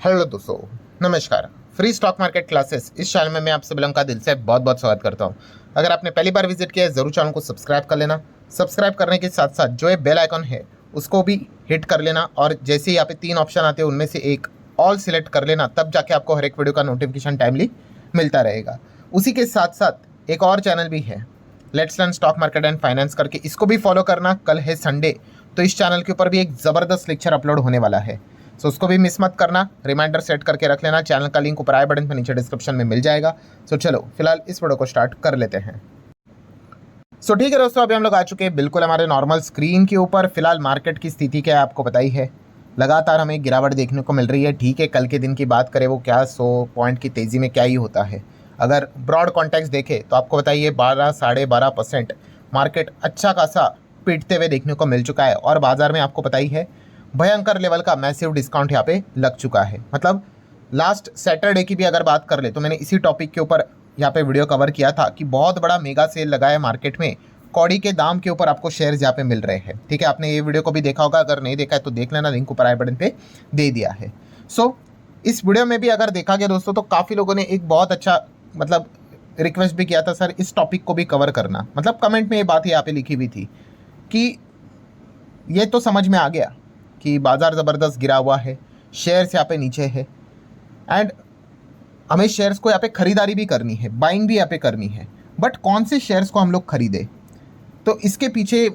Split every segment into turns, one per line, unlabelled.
Hello दोस्तों, नमस्कार। Free stock market classes इस चैनल में मैं आप सभी लोगों का दिल से बहुत बहुत स्वागत करता हूं। अगर आपने पहली बार विजिट किया है ज़रूर चैनल को सब्सक्राइब कर लेना। सब्सक्राइब करने के साथ साथ जो ये बेल आइकन है उसको भी हिट कर लेना, और जैसे ही यहाँ पे 3 ऑप्शन आते हैं उनमें से एक ऑल सिलेक्ट कर लेना, तब जाके आपको हर एक वीडियो का नोटिफिकेशन टाइमली मिलता रहेगा। उसी के साथ साथ एक और चैनल भी है, let's learn stock market and finance करके, इसको भी फॉलो करना। कल है संडे, तो इस चैनल के ऊपर भी एक ज़बरदस्त लेक्चर अपलोड होने वाला है, सो उसको भी मिस मत करना। रिमाइंडर सेट करके रख लेना। चैनल का लिंक ऊपर आई बटन पर नीचे डिस्क्रिप्शन में मिल जाएगा। सो चलो फिलहाल इस वीडियो को स्टार्ट कर लेते हैं। सो ठीक है दोस्तों, अभी हम लोग आ चुके हैं बिल्कुल हमारे नॉर्मल स्क्रीन के ऊपर। फिलहाल मार्केट की स्थिति क्या है आपको पता ही है, लगातार हमें गिरावट देखने को मिल रही है। ठीक है, कल के दिन की बात करें वो क्या 100 पॉइंट की तेज़ी में क्या ही होता है। अगर ब्रॉड कॉन्टेक्स्ट देखें तो आपको बताइए 12 साढ़े 12% मार्केट अच्छा खासा पीटते हुए देखने को मिल चुका है, और बाजार में आपको पता ही है भयंकर लेवल का मैसिव डिस्काउंट यहाँ पे लग चुका है। मतलब लास्ट सैटरडे की भी अगर बात कर ले तो मैंने इसी टॉपिक के ऊपर यहाँ पे वीडियो कवर किया था कि बहुत बड़ा मेगा सेल लगा है मार्केट में। कौड़ी के दाम के ऊपर आपको शेयर्स यहाँ पे मिल रहे हैं। ठीक है, आपने ये वीडियो को भी देखा होगा, अगर नहीं देखा है तो देख लेना, लिंक ऊपर आई बटन पे दे दिया है। सो इस वीडियो में भी अगर देखा गया दोस्तों तो काफ़ी लोगों ने एक बहुत अच्छा मतलब रिक्वेस्ट भी किया था, सर इस टॉपिक को भी कवर करना। मतलब कमेंट में ये बात यहाँ पे लिखी हुई थी कि ये तो समझ में आ गया कि बाज़ार ज़बरदस्त गिरा हुआ है, शेयर्स यहाँ पे नीचे है, एंड हमें शेयर्स को यहाँ पे ख़रीदारी भी करनी है, बाइंग भी यहाँ पे करनी है। बट कौन से शेयर्स को हम लोग खरीदें, तो इसके पीछे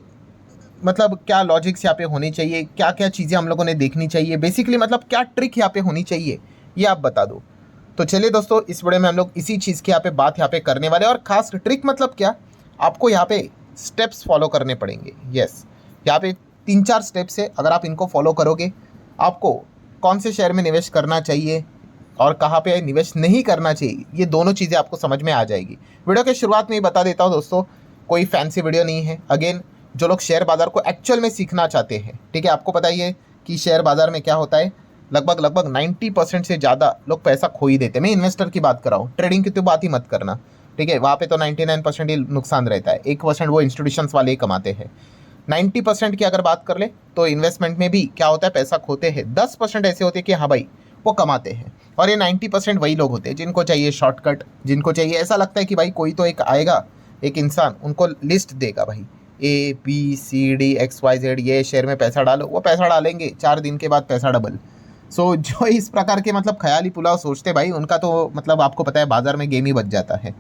मतलब क्या लॉजिक्स यहाँ पे होने चाहिए, क्या क्या चीज़ें हम लोगों ने देखनी चाहिए, बेसिकली मतलब क्या ट्रिक यहाँ पे होनी चाहिए, ये आप बता दो। तो चलिए दोस्तों, इस वीडियो में हम लोग इसी चीज़ की यहाँ पे बात यहाँ पे करने वाले हैं। और खास ट्रिक मतलब क्या, आपको यहाँ पे स्टेप्स फॉलो करने पड़ेंगे। यस, यहाँ पे 3-4 स्टेप्स है, अगर आप इनको फॉलो करोगे आपको कौन से शेयर में निवेश करना चाहिए और कहाँ पे निवेश नहीं करना चाहिए, ये दोनों चीज़ें आपको समझ में आ जाएगी। वीडियो के शुरुआत में ही बता देता हूँ दोस्तों, कोई फैंसी वीडियो नहीं है। अगेन, जो लोग शेयर बाज़ार को एक्चुअल में सीखना चाहते हैं, ठीक है, आपको पता ही है कि शेयर बाज़ार में क्या होता है, लगभग 90% से ज़्यादा लोग पैसा खो ही देते हैं। मैं इन्वेस्टर की बात कर रहा हूँ, ट्रेडिंग की तो बात ही मत करना। ठीक है, वहाँ पे तो 99% ही नुकसान रहता है, 1% वो इंस्टीट्यूशंस वाले ही कमाते हैं। 90% की अगर बात कर ले तो इन्वेस्टमेंट में भी क्या होता है, पैसा खोते हैं। 10% ऐसे होते हैं कि हाँ भाई वो कमाते हैं, और ये 90% वही लोग होते हैं जिनको चाहिए शॉर्टकट, जिनको चाहिए ऐसा लगता है कि भाई कोई तो एक आएगा, एक इंसान उनको लिस्ट देगा, भाई ABCDXYZ ये शेयर में पैसा डालो, वो पैसा डालेंगे, 4 दिन के बाद पैसा डबल। सो जो इस प्रकार के मतलब ख्याली पुलाव सोचते भाई, उनका तो मतलब आपको पता है बाजार में गेम ही बच जाता है।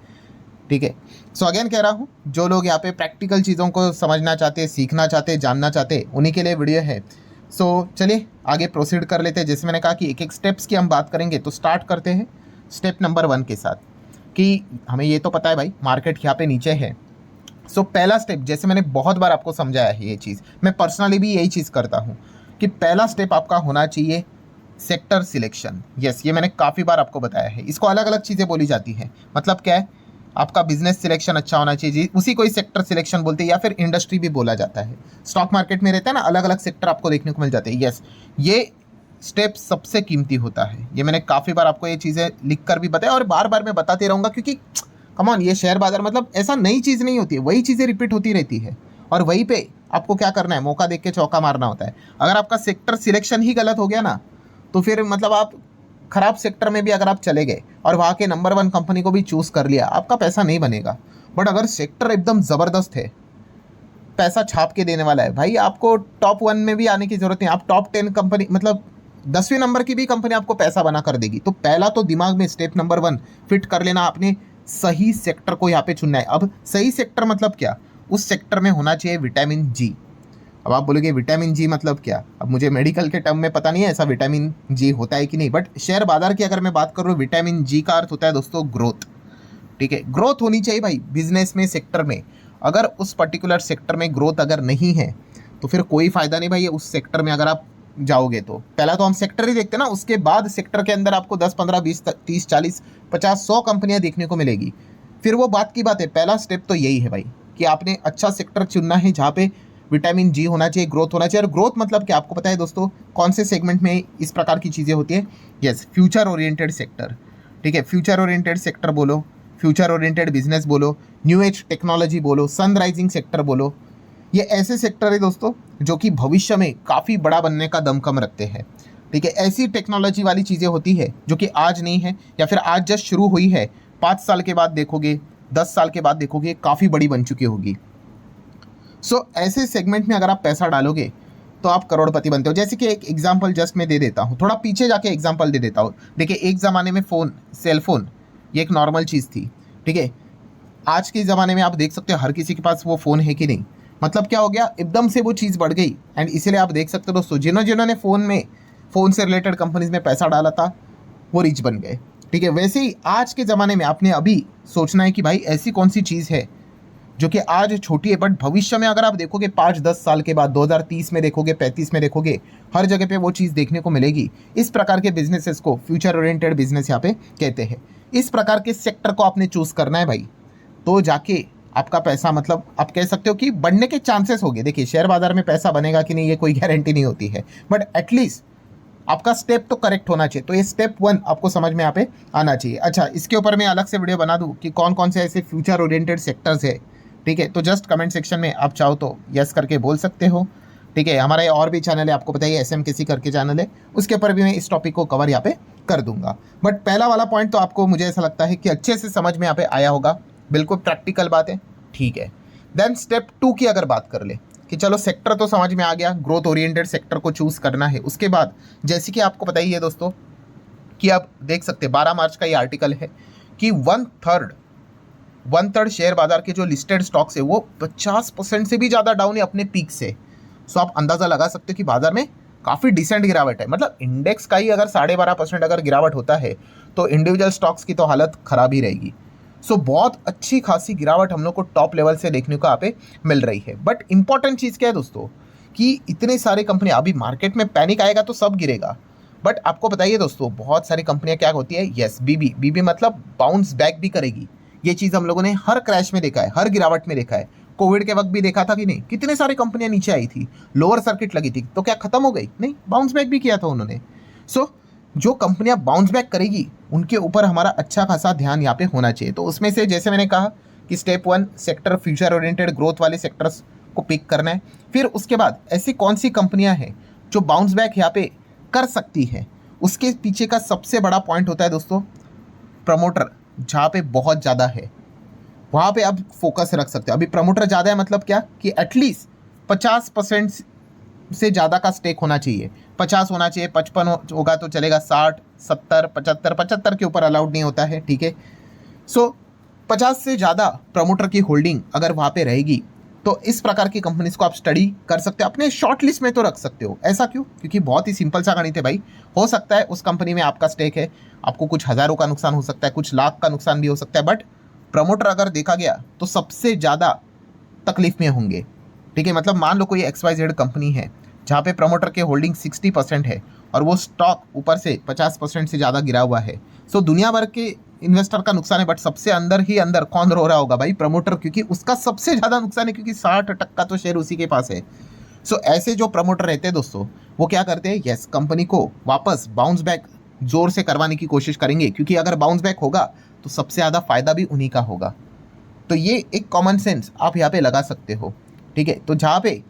ठीक है, सो अगेन कह रहा हूँ, जो लोग यहाँ पे प्रैक्टिकल चीज़ों को समझना चाहते, सीखना चाहते, जानना चाहते, उन्हीं के लिए वीडियो है। सो चलिए आगे प्रोसीड कर लेते हैं। जैसे मैंने कहा कि एक एक स्टेप्स की हम बात करेंगे, तो स्टार्ट करते हैं स्टेप नंबर 1 के साथ, कि हमें ये तो पता है भाई मार्केट यहाँ पे नीचे है। सो पहला स्टेप, जैसे मैंने बहुत बार आपको समझाया है ये चीज़, मैं पर्सनली भी यही चीज़ करता हूँ कि पहला स्टेप आपका होना चाहिए सेक्टर सिलेक्शन। यस, ये मैंने काफ़ी बार आपको बताया है। इसको अलग अलग चीज़ें बोली जाती हैं। मतलब क्या है, आपका बिजनेस सिलेक्शन अच्छा होना चाहिए, उसी को ही सेक्टर सिलेक्शन बोलते हैं, या फिर इंडस्ट्री भी बोला जाता है। स्टॉक मार्केट में रहता है ना, अलग अलग सेक्टर आपको देखने को मिल जाते हैं। यस, ये स्टेप सबसे कीमती होता है। ये मैंने काफ़ी बार आपको ये चीज़ें लिख कर भी बताया, और बार बार मैं बताते रहूँगा, क्योंकि कमॉन, ये शेयर बाजार मतलब ऐसा नई चीज़ नहीं होती है, वही चीज़ें रिपीट होती रहती है, और वहीं पे आपको क्या करना है, मौका देख के चौका मारना होता है। अगर आपका सेक्टर सिलेक्शन ही गलत हो गया ना, तो फिर मतलब आप खराब सेक्टर में भी अगर आप चले गए और वहाँ के नंबर 1 कंपनी को भी चूज़ कर लिया, आपका पैसा नहीं बनेगा। बट अगर सेक्टर एकदम ज़बरदस्त है, पैसा छाप के देने वाला है, भाई आपको टॉप 1 में भी आने की ज़रूरत नहीं, आप टॉप 10 कंपनी मतलब 10वें नंबर की भी कंपनी आपको पैसा बना कर देगी। तो पहला तो दिमाग में स्टेप नंबर 1 फिट कर लेना, आपने सही सेक्टर को यहाँ पे चुनना है। अब सही सेक्टर मतलब क्या, उस सेक्टर में होना चाहिए विटामिन जी। अब आप बोलोगे विटामिन जी मतलब क्या, अब मुझे मेडिकल के टर्म में पता नहीं है ऐसा विटामिन जी होता है कि नहीं, बट शेयर बाजार की अगर मैं बात करूँ, विटामिन जी का अर्थ होता है दोस्तों ग्रोथ। ठीक है, ग्रोथ होनी चाहिए भाई बिजनेस में, सेक्टर में। अगर उस पर्टिकुलर सेक्टर में ग्रोथ अगर नहीं है तो फिर कोई फ़ायदा नहीं भाई उस सेक्टर में अगर आप जाओगे। तो पहला तो हम सेक्टर ही देखते हैं ना, उसके बाद सेक्टर के अंदर आपको 10, 15, 20, 30, 40, 50, 100 कंपनियां देखने को मिलेगी। फिर वो बात की बात है, पहला स्टेप तो यही है भाई कि आपने अच्छा सेक्टर चुनना है जहाँ पे विटामिन जी होना चाहिए, ग्रोथ होना चाहिए। और ग्रोथ मतलब क्या, आपको पता है दोस्तों कौन से सेगमेंट में इस प्रकार की चीज़ें होती है। Yes, future oriented sector. ठीक है, फ्यूचर ओरिएंटेड सेक्टर बोलो, फ्यूचर ओरिएंटेड बिजनेस बोलो, न्यू एज टेक्नोलॉजी बोलो, सनराइजिंग सेक्टर बोलो, ये ऐसे सेक्टर है दोस्तों जो कि भविष्य में काफ़ी बड़ा बनने का दमखम रखते हैं। ठीक है, ऐसी टेक्नोलॉजी वाली चीज़ें होती है जो कि आज नहीं है या फिर आज जस्ट शुरू हुई है, 5 साल के बाद देखोगे, 10 साल के बाद देखोगे काफ़ी बड़ी बन चुकी होगी। सो ऐसे सेगमेंट में अगर आप पैसा डालोगे तो आप करोड़पति बनते हो। जैसे कि एक एग्जांपल जस्ट मैं दे देता हूँ, थोड़ा पीछे जाके एग्जांपल दे देता हूँ। देखिए, एक ज़माने में फ़ोन, सेलफोन ये एक नॉर्मल चीज़ थी, ठीक है। आज के ज़माने में आप देख सकते हो हर किसी के पास वो फ़ोन है कि नहीं। मतलब क्या हो गया, एकदम से वो चीज़ बढ़ गई। एंड इसीलिए आप देख सकते हो दोस्तों, जिन्होंने फ़ोन से रिलेटेड कंपनीज में पैसा डाला था वो रिच बन गए, ठीक है। वैसे ही आज के ज़माने में आपने अभी सोचना है कि भाई ऐसी कौन सी चीज़ है जो कि आज छोटी है बट भविष्य में अगर आप देखोगे 5-10 साल के बाद 2030 में देखोगे, 35 में देखोगे, हर जगह पे वो चीज़ देखने को मिलेगी। इस प्रकार के बिजनेसेस को फ्यूचर ओरिएंटेड बिजनेस यहाँ पे कहते हैं। इस प्रकार के सेक्टर को आपने चूज़ करना है भाई, तो जाके आपका पैसा, मतलब आप कह सकते हो कि बढ़ने के चांसेस होंगे। देखिए, शेयर बाजार में पैसा बनेगा कि नहीं ये कोई गारंटी नहीं होती है, बट एटलीस्ट आपका स्टेप तो करेक्ट होना चाहिए। तो ये स्टेप 1 आपको समझ में यहाँ पे आना चाहिए। अच्छा, इसके ऊपर मैं अलग से वीडियो बना दूँ कि कौन कौन से ऐसे फ्यूचर ओरिएंटेड सेक्टर्स है, ठीक है। तो जस्ट कमेंट सेक्शन में आप चाहो तो यस करके बोल सकते हो, ठीक है। हमारा ये और भी चैनल है, आपको बताइए SMKC करके चैनल है, उसके ऊपर भी मैं इस टॉपिक को कवर यहाँ पे कर दूंगा। बट पहला वाला पॉइंट तो आपको, मुझे ऐसा लगता है कि अच्छे से समझ में यहाँ पे आया होगा, बिल्कुल प्रैक्टिकल बात है, ठीक है। देन स्टेप 2 की अगर बात कर ले कि चलो सेक्टर तो समझ में आ गया, ग्रोथ ओरिएंटेड सेक्टर को चूज करना है। उसके बाद जैसे कि आपको पता ही है दोस्तों कि आप देख सकते हैं 12 मार्च का ये आर्टिकल है कि वन थर्ड शेयर बाजार के जो लिस्टेड स्टॉक्स है वो 50% से भी ज़्यादा डाउन है अपने पीक से। सो आप अंदाज़ा लगा सकते हो कि बाजार में काफ़ी डिसेंट गिरावट है। मतलब इंडेक्स का ही अगर 12.5% अगर गिरावट होता है तो इंडिविजुअल स्टॉक्स की तो हालत ख़राब ही रहेगी। सो बहुत अच्छी खासी गिरावट हम लोग को टॉप लेवल से देखने को यहाँ पे मिल रही है। बट इंपॉर्टेंट चीज़ क्या है दोस्तों कि इतने सारे कंपनी, अभी मार्केट में पैनिक आएगा तो सब गिरेगा, बट आपको बताइए दोस्तों बहुत सारी कंपनियां क्या होती है, यस बीबी मतलब बाउंस बैक भी करेगी। ये चीज़ हम लोगों ने हर क्रैश में देखा है, हर गिरावट में देखा है। कोविड के वक्त भी देखा था कि नहीं, कितने सारी कंपनियां नीचे आई थी, लोअर सर्किट लगी थी, तो क्या खत्म हो गई? नहीं, बाउंस बैक भी किया था उन्होंने। सो जो कंपनियां बाउंस बैक करेगी उनके ऊपर हमारा अच्छा खासा ध्यान यहाँ पे होना चाहिए। तो उसमें से जैसे मैंने कहा कि step 1 sector future oriented growth वाले सेक्टर्स को पिक करना है। फिर उसके बाद ऐसी कौन सी कंपनियां हैं जो बाउंस बैक यहाँ पे कर सकती है, उसके पीछे का सबसे बड़ा पॉइंट होता है दोस्तों प्रमोटर। जहाँ पे बहुत ज़्यादा है वहाँ पे आप फोकस रख सकते हो। अभी प्रमोटर ज़्यादा है मतलब क्या कि एटलीस्ट 50% से ज़्यादा का स्टेक होना चाहिए। 50 होना चाहिए, 55 होगा तो चलेगा, 60, 70, 75 के ऊपर अलाउड नहीं होता है, ठीक है। सो 50 से ज़्यादा प्रमोटर की होल्डिंग अगर वहाँ पे रहेगी तो इस प्रकार की कंपनीज को आप स्टडी कर सकते हो, अपने शॉर्ट लिस्ट में तो रख सकते हो। ऐसा क्यों? क्योंकि बहुत ही सिंपल सा गणित है भाई। हो सकता है उस कंपनी में आपका स्टेक है, आपको कुछ हज़ारों का नुकसान हो सकता है, कुछ लाख का नुकसान भी हो सकता है, बट प्रमोटर अगर देखा गया तो सबसे ज़्यादा तकलीफ में होंगे, ठीक है। मतलब मान लो कोई XYZ कंपनी है जहाँ पे प्रमोटर के होल्डिंग 60% है और वो स्टॉक ऊपर से 50% से ज़्यादा गिरा हुआ है। सो दुनिया भर के इन्वेस्टर का नुकसान है, बट सबसे अंदर ही अंदर कौन रो रहा होगा भाई? प्रमोटर, क्योंकि उसका सबसे ज़्यादा नुकसान है, क्योंकि 60% तो शेयर उसी के पास है। सो ऐसे जो प्रमोटर रहते हैं दोस्तों वो क्या करते हैं, यस कंपनी को वापस बाउंस बैक जोर से करवाने की कोशिश करेंगे, क्योंकि अगर बाउंस बैक होगा तो सबसे ज़्यादा फायदा भी उन्हीं का होगा। तो ये एक कॉमन सेंस आप यहाँ पे लगा सकते हो, ठीक है। तो जहाँ पे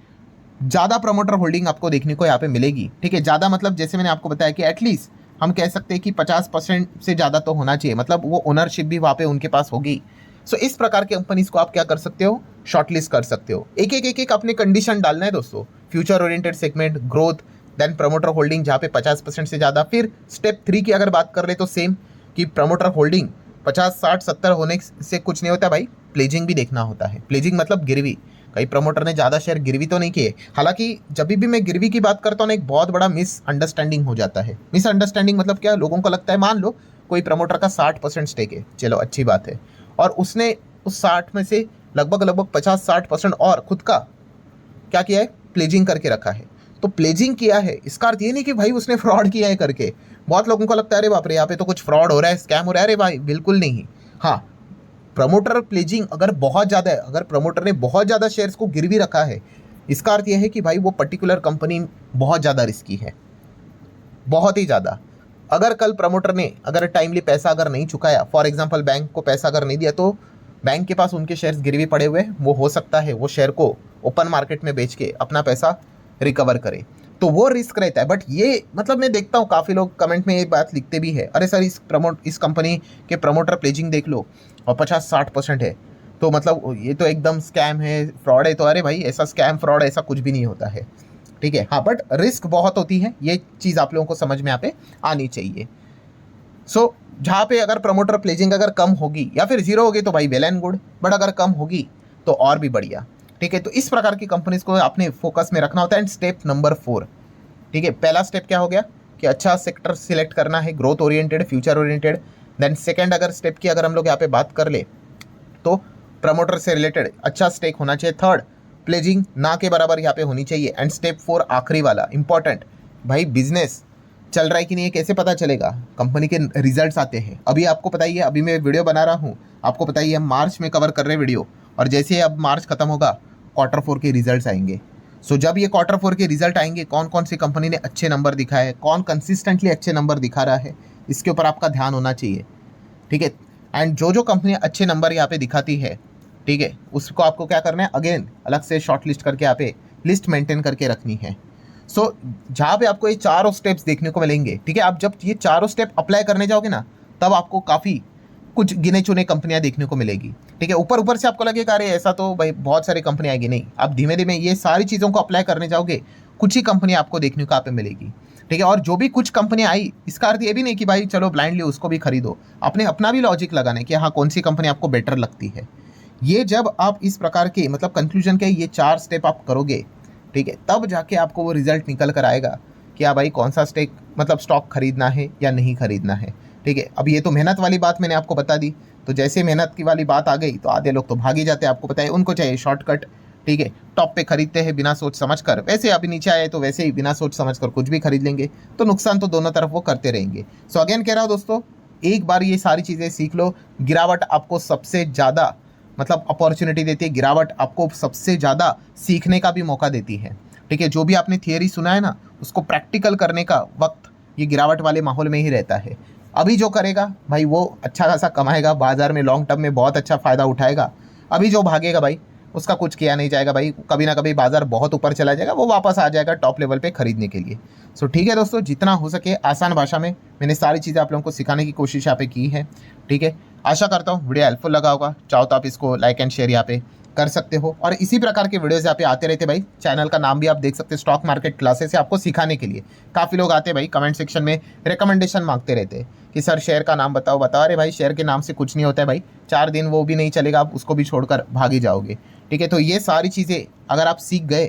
ज़्यादा प्रमोटर होल्डिंग आपको देखने को यहाँ पे मिलेगी, ठीक है। ज़्यादा मतलब जैसे मैंने आपको बताया कि एटलीस्ट हम कह सकते हैं कि 50% से ज़्यादा तो होना चाहिए, मतलब वो ओनरशिप भी वहाँ पे उनके पास होगी। सो इस प्रकार की कंपनीज को आप क्या कर सकते हो, शॉर्टलिस्ट कर सकते हो। एक अपने कंडीशन डालना है दोस्तों, future oriented segment, growth, then promoter holding जहाँ पे 50% से ज़्यादा। फिर स्टेप 3 की अगर बात कर ले तो सेम कि प्रमोटर होल्डिंग 50, 60, 70 होने से कुछ नहीं होता भाई, प्लेजिंग भी देखना होता है। प्लेजिंग मतलब गिरवी, कई प्रमोटर ने ज़्यादा शेयर गिरवी तो नहीं किए। हालांकि जब भी मैं गिरवी की बात करता हूँ ना, एक बहुत बड़ा मिसअंडरस्टैंडिंग हो जाता है। मिसअंडरस्टैंडिंग मतलब क्या, लोगों को लगता है मान लो कोई प्रमोटर का 60% स्टेक है, चलो अच्छी बात है, और उसने उस 60 में से लगभग 50-60% और खुद का क्या किया है, प्लेजिंग करके रखा है। तो प्लेजिंग किया है इसका अर्थ ये नहीं कि भाई उसने फ्रॉड किया है करके। बहुत लोगों को लगता है अरे बाप रे यहाँ पे तो कुछ फ्रॉड हो रहा है, स्कैम हो रहा है। अरे भाई बिल्कुल नहीं। हाँ, प्रमोटर प्लेजिंग अगर बहुत ज़्यादा है, अगर प्रमोटर ने बहुत ज़्यादा शेयर्स को गिरवी रखा है, इसका अर्थ यह है कि भाई वो पर्टिकुलर कंपनी बहुत ज़्यादा रिस्की है, बहुत ही ज़्यादा। अगर कल प्रमोटर ने अगर टाइमली पैसा अगर नहीं चुकाया, फॉर एग्जांपल बैंक को पैसा अगर नहीं दिया, तो बैंक के पास उनके शेयर्स गिरवी पड़े हुए, वो हो सकता है वो शेयर को ओपन मार्केट में बेच के अपना पैसा रिकवर करे। तो वो रिस्क रहता है। बट ये मतलब मैं देखता हूँ काफ़ी लोग कमेंट में ये बात लिखते भी है, अरे सर इस कंपनी के प्रमोटर प्लेजिंग देख लो और 50-60% है, तो मतलब ये तो एकदम स्कैम है, फ्रॉड है। तो अरे भाई ऐसा स्कैम फ्रॉड ऐसा कुछ भी नहीं होता है, ठीक है। हाँ, बट रिस्क बहुत होती है, ये चीज़ आप लोगों को समझ में यहाँ पे आनी चाहिए। सो जहाँ पे अगर प्रमोटर प्लेजिंग अगर कम होगी या फिर जीरो होगी तो भाई वेल एंड गुड, बट अगर कम होगी तो और भी बढ़िया, ठीक है। तो इस प्रकार की कंपनीज को अपने फोकस में रखना होता है। एंड स्टेप नंबर 4, ठीक है, पहला स्टेप क्या हो गया कि अच्छा सेक्टर सिलेक्ट करना है, growth oriented, future oriented. Then second अगर स्टेप की अगर हम लोग यहाँ पे बात कर ले तो प्रमोटर से रिलेटेड अच्छा स्टेक होना चाहिए। थर्ड, प्लेजिंग ना के बराबर यहाँ पे होनी चाहिए। एंड स्टेप 4 आखिरी वाला इंपॉर्टेंट, भाई बिजनेस चल रहा है कि नहीं ये कैसे पता चलेगा? कंपनी के रिजल्ट्स आते हैं। अभी आपको पता ही है, अभी मैं वीडियो बना रहा हूँ, आपको पता ही है, मार्च में कवर कर रहे वीडियो, और जैसे ही अब मार्च खत्म होगा Q4 के रिजल्ट्स आएंगे। सो जब ये Q4 के रिजल्ट आएंगे, कौन कौन सी कंपनी ने अच्छे नंबर दिखाए हैं, कौन कंसिस्टेंटली अच्छे नंबर दिखा रहा है, इसके ऊपर आपका ध्यान होना चाहिए, ठीक है। एंड जो कंपनी अच्छे नंबर यहाँ पे दिखाती है, ठीक है, उसको आपको क्या करना है, अगेन अलग से शॉर्ट लिस्ट करके यहाँ पे लिस्ट मेंटेन करके रखनी है। सो जहाँ पे आपको ये चारों स्टेप्स देखने को मिलेंगे, ठीक है, आप जब ये चारों स्टेप अप्लाई करने जाओगे ना, तब आपको काफ़ी कुछ गिने चुने कंपनियां देखने को मिलेगी, ठीक है। ऊपर ऊपर से आपको लगेगा अरे ऐसा तो भाई बहुत सारी कंपनी आएगी, नहीं, आप धीमे धीमे ये सारी चीज़ों को अप्लाई करने जाओगे, कुछ ही कंपनी आपको देखने को यहाँ पे मिलेगी, ठीक है। और जो भी कुछ कंपनियां आई, इसका अर्थ ये भी नहीं कि भाई चलो ब्लाइंडली उसको भी खरीदो, आपने अपना भी लॉजिक लगाना है कि हाँ कौन सी कंपनी आपको बेटर लगती है। ये जब आप इस प्रकार के मतलब कंक्लूजन के ये 4 स्टेप आप करोगे, ठीक है, तब जाके आपको वो रिजल्ट निकल कर आएगा कि हाँ भाई कौन सा स्टेक मतलब स्टॉक खरीदना है या नहीं खरीदना है, ठीक है। अब ये तो मेहनत वाली बात मैंने आपको बता दी, तो जैसे मेहनत की वाली बात आ गई तो आधे लोग तो भाग ही जाते हैं, आपको पता है, उनको चाहिए शॉर्टकट, ठीक है, टॉप पे खरीदते हैं बिना सोच समझ कर, वैसे अभी नीचे आए तो वैसे ही बिना सोच समझ कर कुछ भी खरीद लेंगे, तो नुकसान तो दोनों तरफ वो करते रहेंगे। सो अगेन कह रहा हूँ दोस्तों, एक बार ये सारी चीज़ें सीख लो। गिरावट आपको सबसे ज़्यादा मतलब अपॉर्चुनिटी देती है, गिरावट आपको सबसे ज़्यादा सीखने का भी मौका देती है, ठीक है। जो भी आपने थियरी सुना है ना, उसको प्रैक्टिकल करने का वक्त ये गिरावट वाले माहौल में ही रहता है। अभी जो करेगा भाई वो अच्छा खासा कमाएगा, बाजार में लॉन्ग टर्म में बहुत अच्छा फ़ायदा उठाएगा। अभी जो भागेगा भाई उसका कुछ किया नहीं जाएगा, भाई कभी ना कभी बाजार बहुत ऊपर चला जाएगा, वो वापस आ जाएगा टॉप लेवल पे खरीदने के लिए। सो ठीक है दोस्तों, जितना हो सके आसान भाषा में मैंने सारी चीज़ें आप लोगों को सिखाने की कोशिश यहाँ पे की है, ठीक है। आशा करता हूँ वीडियो हेल्पफुल लगा होगा, चाहो तो आप इसको लाइक एंड शेयर यहाँ पे कर सकते हो, और इसी प्रकार के वीडियोस यहाँ पे आते रहते भाई। चैनल का नाम भी आप देख सकते हैं, स्टॉक मार्केट क्लासेस है, आपको सिखाने के लिए। काफ़ी लोग आते हैं भाई, कमेंट सेक्शन में रिकमेंडेशन मांगते रहते हैं कि सर शेयर का नाम बताओ बताओ। अरे भाई शेयर के नाम से कुछ नहीं होता है भाई, 4 दिन वो भी नहीं चलेगा, आप उसको भी छोड़कर भाग ही जाओगे, ठीक है। तो ये सारी चीज़ें अगर आप सीख गए,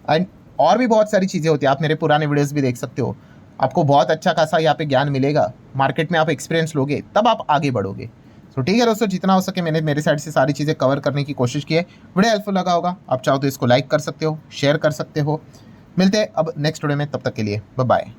एंड और भी बहुत सारी चीज़ें होती है, आप मेरे पुराने वीडियोज़ भी देख सकते हो, आपको बहुत अच्छा खासा यहाँ पे ज्ञान मिलेगा, मार्केट में आप एक्सपीरियंस लोगे तब आप आगे बढ़ोगे। तो ठीक है दोस्तों, जितना हो सके मैंने मेरे साइड से सारी चीज़ें कवर करने की कोशिश की है। वीडियो हेल्पफुल लगा होगा, आप चाहो तो इसको लाइक कर सकते हो, शेयर कर सकते हो। मिलते हैं अब नेक्स्ट वीडियो में, तब तक के लिए बाय बाय।